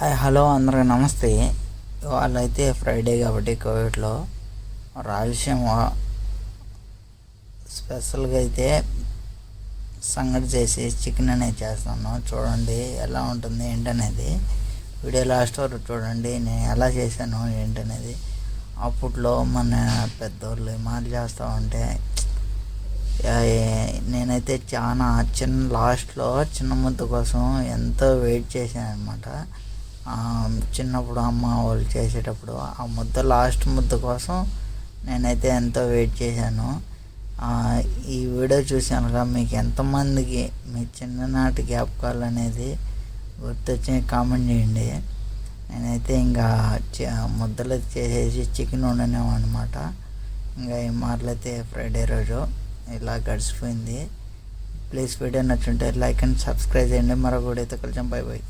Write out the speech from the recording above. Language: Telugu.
హాయ్ హలో అందరికి నమస్తే. ఇవాళ అయితే ఫ్రైడే కాబట్టి కోవిడ్లో రాయలసీమ స్పెషల్గా అయితే సంగటి చేసి చికెన్ అనేది చేస్తాను. చూడండి ఎలా ఉంటుంది ఏంటనేది వీడియో లాస్ట్ వరకు చూడండి. నేను ఎలా చేశాను ఏంటనేది. అప్పట్లో మన పెద్దోళ్ళు మాటలు చేస్తూ ఉంటే నేనైతే చాలా లాస్ట్లో చిన్న ముద్ద కోసం ఎంతో వెయిట్ చేశాను అనమాట. చిన్నప్పుడు అమ్మ వాళ్ళు చేసేటప్పుడు ఆ ముద్ద లాస్ట్ ముద్ద కోసం నేనైతే ఎంతో వెయిట్ చేశాను. ఈ వీడియో చూశానుగా మీకు ఎంతమందికి మీ చిన్ననాటి జ్ఞాపకాలు అనేది గుర్తొచ్చి కామెంట్ చేయండి. నేనైతే ఇంకా ముద్దలు చేసేసి చికెన్ వండినాం అనమాట. ఇంకా ఈ మాటలైతే ఫ్రైడే రోజు ఇలా గడిచిపోయింది. ప్లీజ్ వీడియో నచ్చుంటే లైక్ అండ్ సబ్స్క్రైబ్ చేయండి. మరొక వీడియోతో కలిసి బై బై.